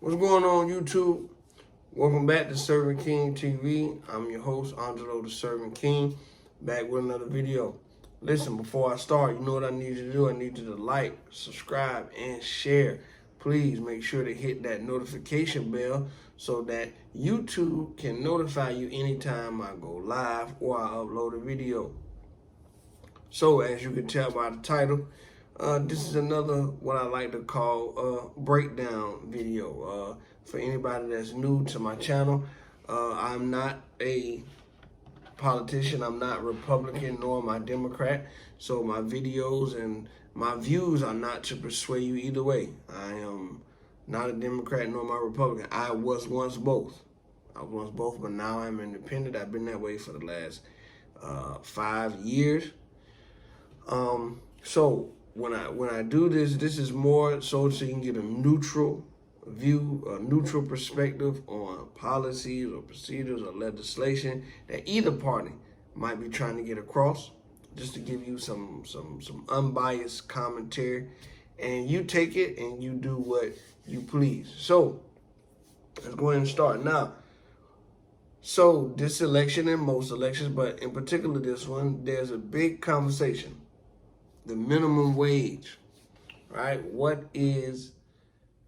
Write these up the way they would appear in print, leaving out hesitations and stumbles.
What's going on, YouTube? Welcome back to Serving King TV. I'm your host, Angelo the Serving King, back with another video. Listen, before I start, you know what I need you to do? I need you to like, subscribe, and share. Please make sure to hit that notification bell so that YouTube can notify you anytime I go live or I upload a video. So, as you can tell by the title, this is another what I like to call a breakdown video. For anybody that's new to my channel, I'm not a politician. I'm not Republican nor am I Democrat. So my videos and my views are not to persuade you either way. I am not a Democrat nor am I Republican. I was once both. But now I'm independent. I've been that way for the last 5 years. So when I do this, this is more so you can get a neutral view, a neutral perspective on policies or procedures or legislation that either party might be trying to get across, just to give you some unbiased commentary, and you take it and you do what you please. So let's go ahead and start now. So this election and most elections, but in particular this one, there's a big conversation. The minimum wage, right? What is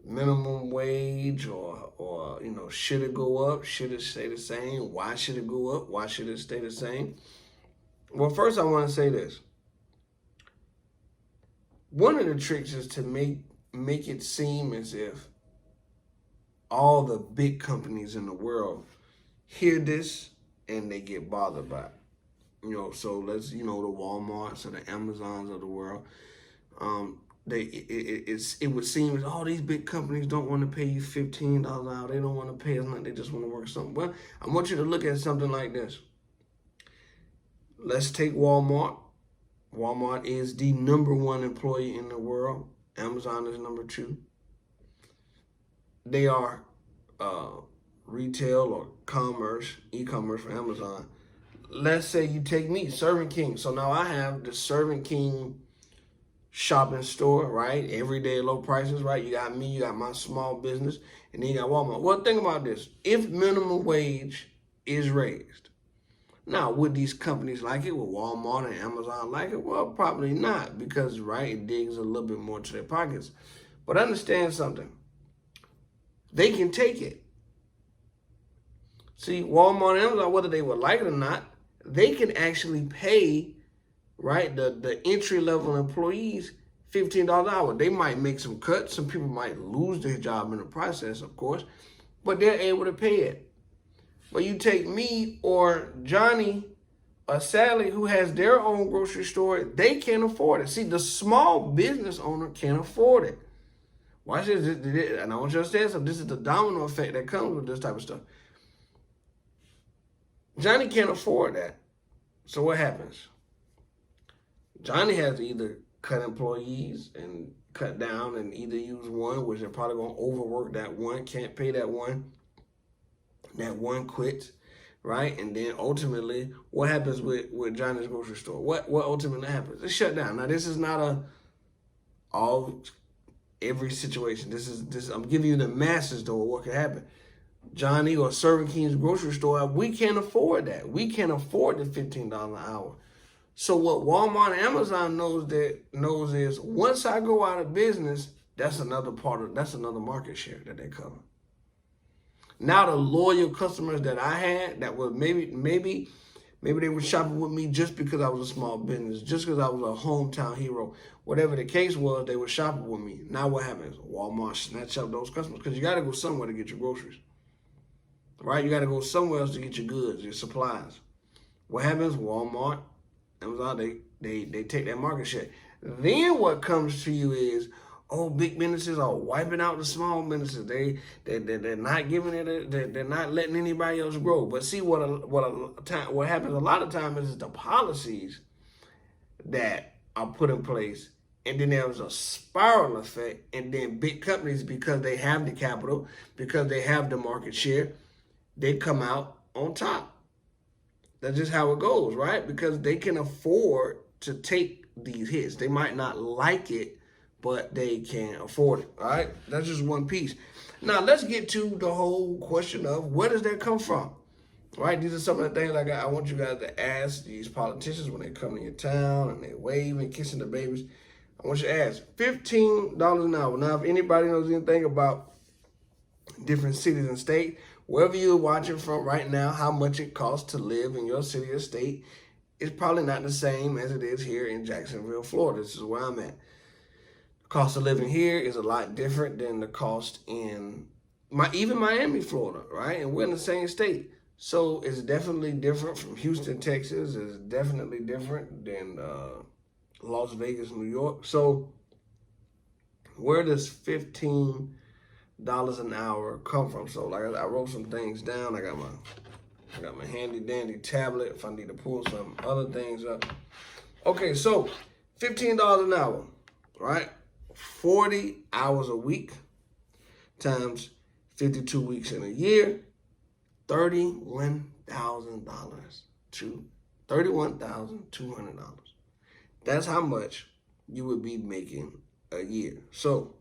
minimum wage, or you know, should it go up? Should it stay the same? Why should it go up? Why should it stay the same? Well, first I want to say this. One of the tricks is to make it seem as if all the big companies in the world hear this and they get bothered by it. You know, so let's, the Walmarts or the Amazons of the world, it would seem as all these big companies don't want to pay you $15 an hour. They don't want to pay us nothing. They just want to work something. Well, I want you to look at something like this. Let's take Walmart. Walmart is the #1 employer in the world. Amazon is number 2. They are retail or e-commerce for Amazon. Let's say you take me, Serving King. So now I have the Serving King shopping store, right? Everyday low prices, right? You got me, you got my small business, and then you got Walmart. Well, think about this. If minimum wage is raised, now, would these companies like it? Would Walmart and Amazon like it? Well, probably not, because, right, it digs a little bit more to their pockets. But understand something. They can take it. See, Walmart and Amazon, whether they would like it or not, they can actually pay, right, the entry-level employees $15 an hour. They might make some cuts. Some people might lose their job in the process, of course, but they're able to pay it. But you take me or Johnny or Sally, who has their own grocery store, they can't afford it. See, the small business owner can't afford it. Watch this, and I want you to understand something. This is the domino effect that comes with this type of stuff. Johnny can't afford that. So what happens? Johnny has to either cut employees and cut down and either use one, which they're probably going to overwork that one, can't pay that one. That one quits, right? And then ultimately, what happens with Johnny's grocery store? What ultimately happens? It's shut down. Now, this is not every situation. This is I'm giving you the masses though of what could happen. Johnny or Serving King's grocery store, we can't afford that. We can't afford the $15 an hour. So what Walmart and Amazon knows is once I go out of business, that's another market share that they cover. Now the loyal customers that I had that were maybe they were shopping with me just because I was a small business, just because I was a hometown hero, whatever the case was, they were shopping with me. Now what happens? Walmart snatch up those customers because you got to go somewhere to get your groceries, right? You got to go somewhere else to get your goods, your supplies. What happens? Walmart, Amazon, they take that market share. Then what comes to you is, oh, big businesses are wiping out the small businesses. They're not giving it. They're not letting anybody else grow. But see, what happens a lot of times is the policies that are put in place, and then there's a spiral effect. And then big companies, because they have the capital, because they have the market share, they come out on top. That's just how it goes, right? Because they can afford to take these hits. They might not like it, but they can't afford it. All right, that's just one piece. Now let's get to the whole question of where does that come from? Right, these are some of the things I want you guys to ask these politicians when they come to your town and they waving, kissing the babies. I want you to ask $15 an hour. Now, if anybody knows anything about different cities and states, wherever you're watching from right now, how much it costs to live in your city or state is probably not the same as it is here in Jacksonville, Florida. This is where I'm at. The cost of living here is a lot different than the cost in even Miami, Florida, right? And we're in the same state. So it's definitely different from Houston, Texas. It's definitely different than Las Vegas, New York. So where does $15 an hour come from? So like I wrote some things down. I got my handy dandy tablet if I need to pull some other things up. Okay, so $15 an hour, right? 40 hours a week times 52 weeks in a year. $31,000 to $31,200. That's how much you would be making a year. So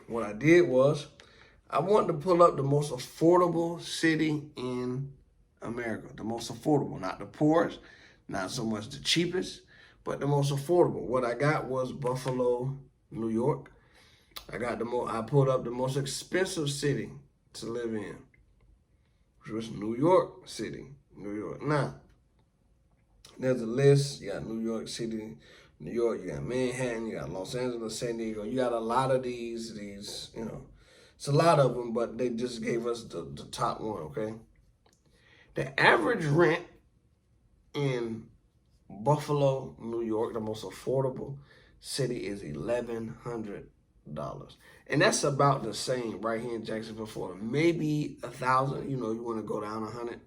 what I did was I wanted to pull up the most affordable city in America. The most affordable, not the poorest, not so much the cheapest, but the most affordable. What I got was Buffalo, New York. I pulled up the most expensive city to live in, which was New York City, New York. Now, there's a list. You got New York City, New York. You got Manhattan. You got Los Angeles, San Diego. You got a lot of these, it's a lot of them, but they just gave us the top one, okay? The average rent in Buffalo, New York, the most affordable city, is $1,100. And that's about the same right here in Jacksonville, Florida. Maybe $1,000, you want to go down 100.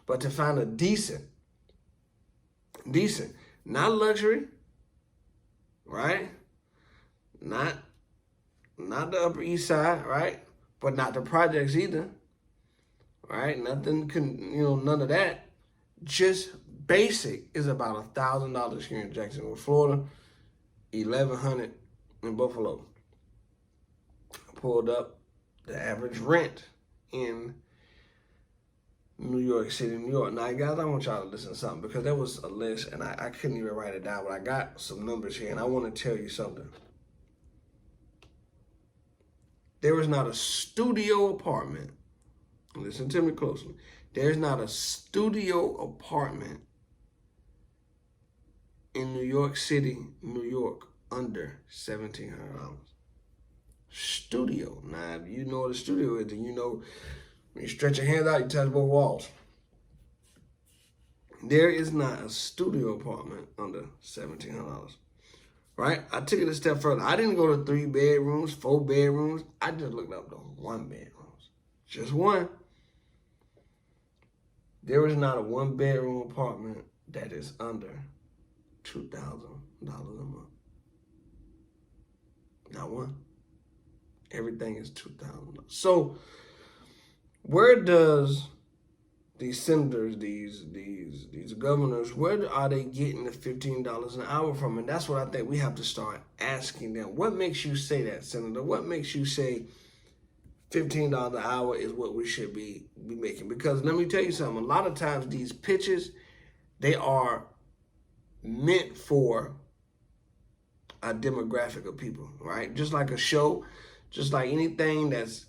But to find a decent, not luxury, right? Not the Upper East Side, right? But not the projects either, right? None of that. Just basic is about $1,000 here in Jacksonville, Florida. $1,100 in Buffalo. I pulled up the average rent in New York City, New York. Now, guys, I want y'all to listen to something because there was a list and I couldn't even write it down, but I got some numbers here and I want to tell you something. There is not a studio apartment. Listen to me closely. There's not a studio apartment in New York City, New York, under $1,700. Studio. Now, if you know what a studio is, then when you stretch your hands out, you touch both walls. There is not a studio apartment under $1,700. Right? I took it a step further. I didn't go to 3 bedrooms, 4 bedrooms. I just looked up the 1 bedrooms. Just one. There is not a 1 bedroom apartment that is under $2,000 a month. Not one. Everything is $2,000. So where does these senators, these governors, where are they getting the $15 an hour from? And that's what I think we have to start asking them. What makes you say that, Senator? What makes you say $15 an hour is what we should be making? Because let me tell you something. A lot of times these pitches, they are meant for a demographic of people, right? Just like a show, just like anything that's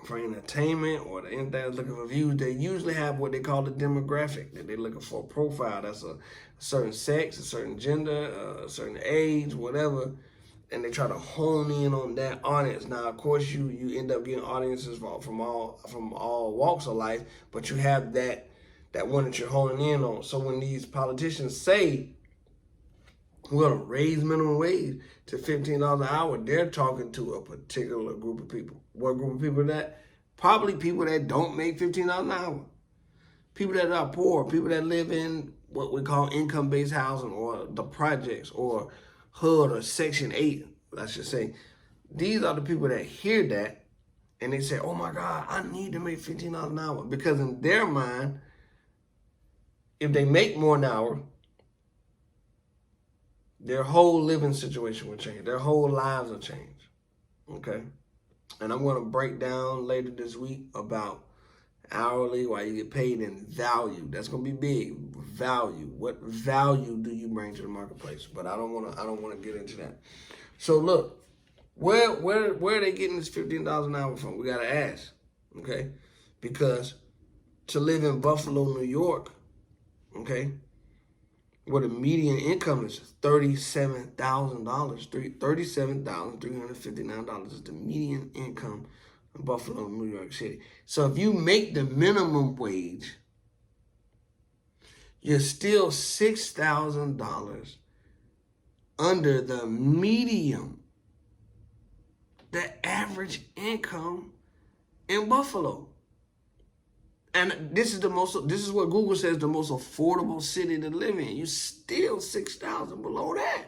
for entertainment or anything that's looking for views, they usually have what they call a demographic that they're looking for, a profile that's a certain sex, a certain gender, a certain age, whatever, and they try to hone in on that audience. Now, of course, you end up getting audiences from all walks of life, but you have that one that you're honing in on. So when these politicians say we're going to raise minimum wage to $15 an hour, they're talking to a particular group of people. What group of people is that? Probably people that don't make $15 an hour. People that are poor, people that live in what we call income-based housing or the projects or HUD or Section 8, I should say. These are the people that hear that and they say, oh my God, I need to make $15 an hour. Because in their mind, if they make more an hour, Their whole living situation will change. Their whole lives will change. Okay? And I'm going to break down later this week about hourly, why you get paid in value. That's going to be big. Value. What value do you bring to the marketplace? But I don't want to get into that. So look, where are they getting this $15 an hour from? We got to ask. Okay? Because to live in Buffalo, New York, okay, where the median income is $37,000, $37,359 is the median income in Buffalo, New York City. So if you make the minimum wage, you're still $6,000 under the median, the average income in Buffalo. And this is what Google says the most affordable city to live in. You're still $6,000 below that.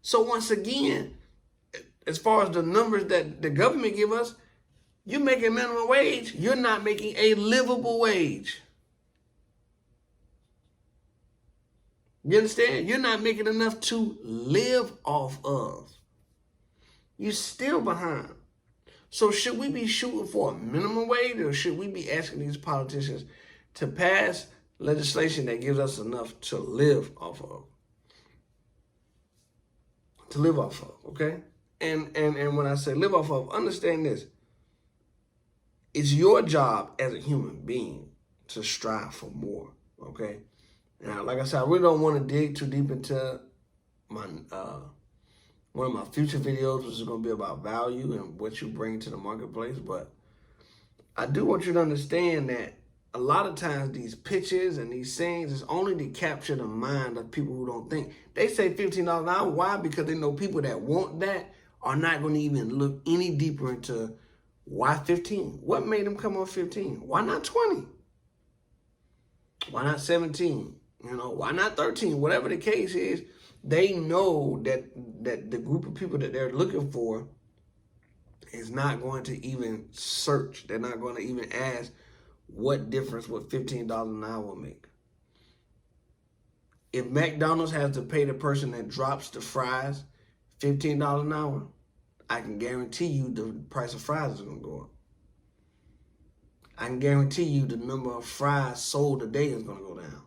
So once again, as far as the numbers that the government give us, you're making minimum wage. You're not making a livable wage. You understand? You're not making enough to live off of. You're still behind. So should we be shooting for a minimum wage, or should we be asking these politicians to pass legislation that gives us enough to live off of? To live off of, okay? And when I say live off of, understand this. It's your job as a human being to strive for more, okay? Now, like I said, I really don't want to dig too deep into my one of my future videos, which is going to be about value and what you bring to the marketplace. But I do want you to understand that a lot of times these pitches and these sayings is only to capture the mind of people who don't think. They say $15 an hour. Why? Because they know people that want that are not going to even look any deeper into why 15. What made them come on 15? Why not 20? Why not 17? Why not 13? Whatever the case is, they know that the group of people that they're looking for is not going to even search. They're not going to even ask what difference would $15 an hour will make. If McDonald's has to pay the person that drops the fries $15 an hour, I can guarantee you the price of fries is going to go up. I can guarantee you the number of fries sold a day is going to go down.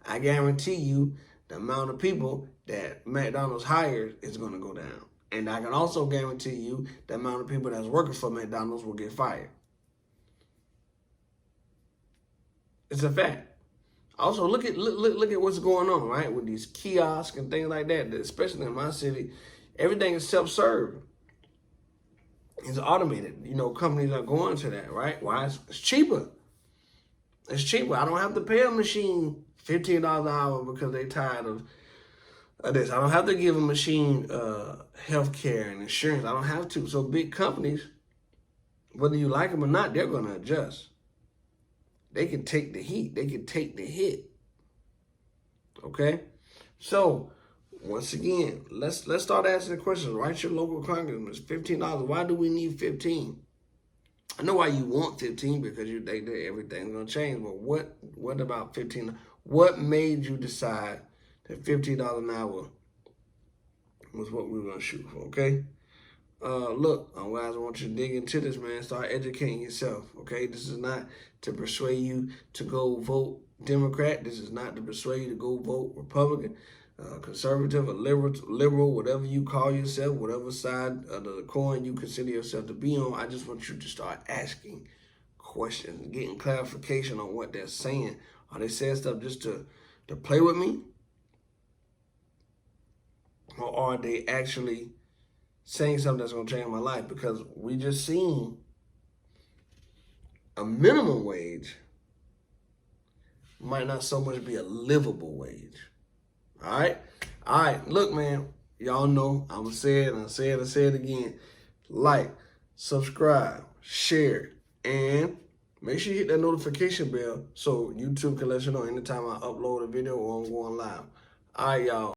I guarantee you the amount of people that McDonald's hires is going to go down. And I can also guarantee you the amount of people that's working for McDonald's will get fired. It's a fact. Also, look at what's going on, right? With these kiosks and things like that, especially in my city, everything is self-serve. It's automated. Companies are going to that, right? Why? It's cheaper. It's cheaper. I don't have to pay a machine $15 an hour because they're tired of this. I don't have to give a machine health care and insurance. I don't have to. So big companies, whether you like them or not, they're going to adjust. They can take the heat. They can take the hit. Okay? So, once again, let's start asking the questions. Write your local congressman. It's $15. Why do we need 15? I know why you want 15 because you think that everything's going to change. But what about 15? What made you decide that $15 an hour was what we were going to shoot for, okay? Look, guys, I want you to dig into this, man. Start educating yourself, okay? This is not to persuade you to go vote Democrat. This is not to persuade you to go vote Republican, conservative, or liberal, whatever you call yourself, whatever side of the coin you consider yourself to be on. I just want you to start asking questions, getting clarification on what they're saying. Are they saying stuff just to play with me? Or are they actually saying something that's going to change my life? Because we just seen a minimum wage might not so much be a livable wage. All right? All right. Look, man, y'all know I'm going to say it and I'll say it and say it again. Like, subscribe, share, and make sure you hit that notification bell so YouTube can let you know anytime I upload a video or I'm going live. All right, y'all.